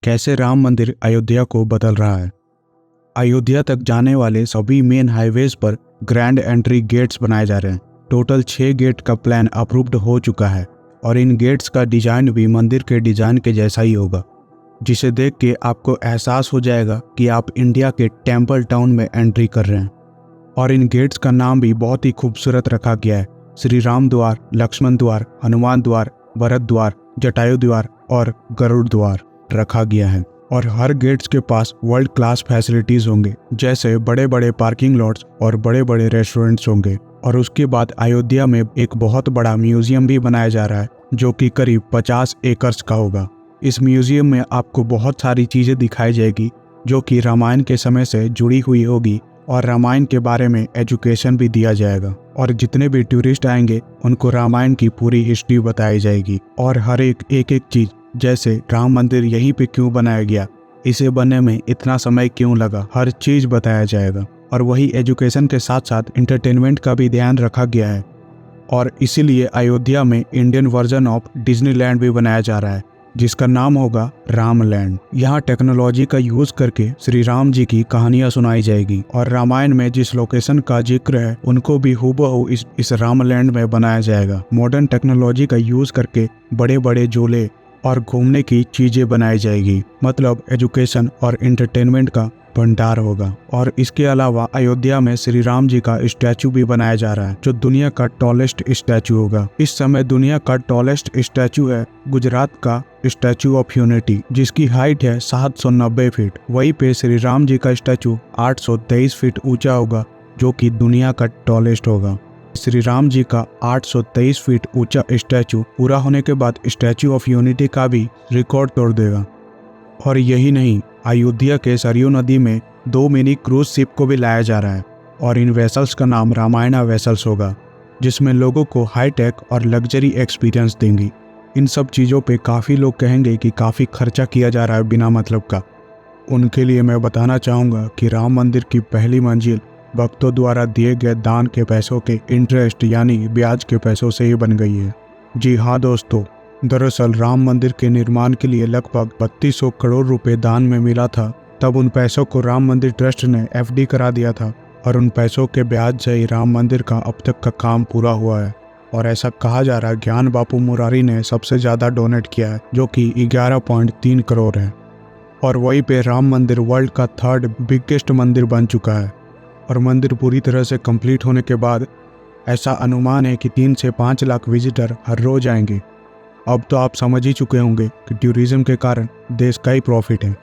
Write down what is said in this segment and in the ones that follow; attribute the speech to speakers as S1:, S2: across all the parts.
S1: कैसे राम मंदिर अयोध्या को बदल रहा है। अयोध्या तक जाने वाले सभी मेन हाईवेज पर ग्रैंड एंट्री गेट्स बनाए जा रहे हैं। टोटल 6 गेट का प्लान अप्रूव्ड हो चुका है और इन गेट्स का डिजाइन भी मंदिर के डिजाइन के जैसा ही होगा, जिसे देख के आपको एहसास हो जाएगा कि आप इंडिया के टेम्पल टाउन में एंट्री कर रहे हैं। और इन गेट्स का नाम भी बहुत ही खूबसूरत रखा गया है। श्री राम द्वार, लक्ष्मण द्वार, हनुमान द्वार, भरत द्वार, जटायु द्वार और गरुड़ द्वार रखा गया है। और हर गेट्स के पास वर्ल्ड क्लास फैसिलिटीज होंगे, जैसे बड़े बड़े पार्किंग लॉट्स और बड़े बड़े रेस्टोरेंट्स होंगे। और उसके बाद अयोध्या में एक बहुत बड़ा म्यूजियम भी बनाया जा रहा है, जो कि करीब 50 एकर्स का होगा। इस म्यूजियम में आपको बहुत सारी चीजें दिखाई जाएगी जो कि रामायण के समय से जुड़ी हुई होगी और रामायण के बारे में एजुकेशन भी दिया जाएगा। और जितने भी टूरिस्ट आएंगे उनको रामायण की पूरी हिस्ट्री बताई जाएगी और हर एक चीज, जैसे राम मंदिर यहीं पे क्यों बनाया गया, इसे बनने में इतना समय क्यों लगा, हर चीज बताया जाएगा। और वही एजुकेशन के साथ साथ एंटरटेनमेंट का भी ध्यान रखा गया है। और इसीलिए अयोध्या में इंडियन वर्जन ऑफ डिज्नीलैंड भी बनाया जा रहा है, जिसका नाम होगा रामलैंड। यहाँ टेक्नोलॉजी का यूज करके श्री राम जी की कहानियां सुनाई जाएगी और रामायण में जिस लोकेशन का जिक्र है उनको भी हूबहू इस रामलैंड में बनाया जाएगा। मॉडर्न टेक्नोलॉजी का यूज करके बड़े बड़े झूले और घूमने की चीजें बनाई जाएगी, मतलब एजुकेशन और एंटरटेनमेंट का भंडार होगा। और इसके अलावा अयोध्या में श्री राम जी का स्टैचू भी बनाया जा रहा है, जो दुनिया का टॉलेस्ट स्टैचू होगा। इस समय दुनिया का टॉलेस्ट स्टैचू है गुजरात का स्टैचू ऑफ यूनिटी, जिसकी हाइट है 790 फीट। वहीं पे श्री राम जी का स्टैचू 823 फीट ऊंचा होगा, जो कि दुनिया का टॉलेस्ट होगा। श्री राम जी का 823 फीट ऊंचा स्टैचू पूरा होने के बाद स्टैचू ऑफ यूनिटी का भी रिकॉर्ड तोड़ देगा। और यही नहीं, अयोध्या के सरयू नदी में 2 मिनी क्रूज शिप को भी लाया जा रहा है और इन वेसल्स का नाम रामायणा वेसल्स होगा, जिसमें लोगों को हाईटेक और लग्जरी एक्सपीरियंस देंगी। इन सब चीज़ों पे काफ़ी लोग कहेंगे कि काफ़ी खर्चा किया जा रहा है बिना मतलब का। उनके लिए मैं बताना चाहूँगा कि राम मंदिर की पहली मंजिल भक्तों द्वारा दिए गए दान के पैसों के इंटरेस्ट यानी ब्याज के पैसों से ही बन गई है। जी हाँ दोस्तों, दरअसल राम मंदिर के निर्माण के लिए लगभग 3200 करोड़ रुपए दान में मिला था। तब उन पैसों को राम मंदिर ट्रस्ट ने एफडी करा दिया था और उन पैसों के ब्याज से ही राम मंदिर का अब तक का काम पूरा हुआ है। और ऐसा कहा जा रहा है ज्ञान बापू मुरारी ने सबसे ज़्यादा डोनेट किया है, जो कि 11.3 करोड़ है। और वहीं पे राम मंदिर वर्ल्ड का 3rd बिगेस्ट मंदिर बन चुका है। और मंदिर पूरी तरह से कंप्लीट होने के बाद ऐसा अनुमान है कि 3 से 5 लाख विजिटर हर रोज आएंगे। अब तो आप समझ ही चुके होंगे कि टूरिज्म के कारण देश का ही प्रॉफिट है।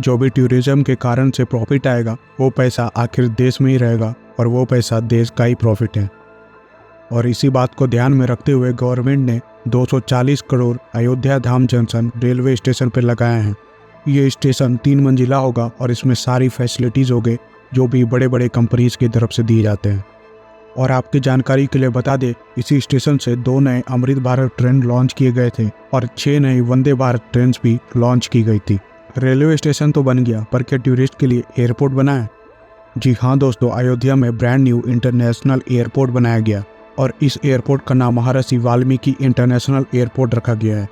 S1: जो भी टूरिज्म के कारण से प्रॉफिट आएगा वो पैसा आखिर देश में ही रहेगा और वो पैसा देश का ही प्रॉफिट है। और इसी बात को ध्यान में रखते हुए गवर्नमेंट ने 240 करोड़ अयोध्या धाम जंक्शन रेलवे स्टेशन पर लगाए हैं। ये स्टेशन 3 मंजिला होगा और इसमें सारी फैसिलिटीज़ होंगे जो भी बड़े बड़े कंपनीज की तरफ से दिए जाते हैं। और आपकी जानकारी के लिए बता दें, इसी स्टेशन से 2 नए अमृत भारत ट्रेन लॉन्च किए गए थे और 6 नई वंदे भारत ट्रेन भी लॉन्च की गई थी। रेलवे स्टेशन तो बन गया, पर क्या टूरिस्ट के लिए एयरपोर्ट बना है? जी हाँ दोस्तों, अयोध्या में ब्रांड न्यू इंटरनेशनल एयरपोर्ट बनाया गया और इस एयरपोर्ट का नाम महर्षि वाल्मीकि इंटरनेशनल एयरपोर्ट रखा गया है।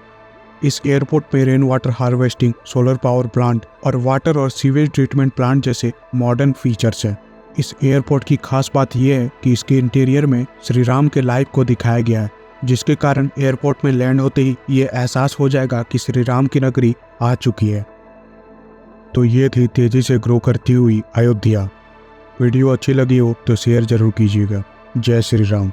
S1: इस एयरपोर्ट पे rain water harvesting, solar power plant और वाटर और सीवेज ट्रीटमेंट प्लांट जैसे मॉडर्न फीचर्स हैं। इस एयरपोर्ट की खास बात यह है कि इसके इंटीरियर में श्री राम के लाइफ को दिखाया गया है, जिसके कारण एयरपोर्ट में लैंड होते ही ये एहसास हो जाएगा कि श्री राम की नगरी आ चुकी है। तो ये थी तेजी से ग्रो करती हुई अयोध्या। वीडियो अच्छी लगी हो तो शेयर जरूर कीजिएगा। जय श्री राम।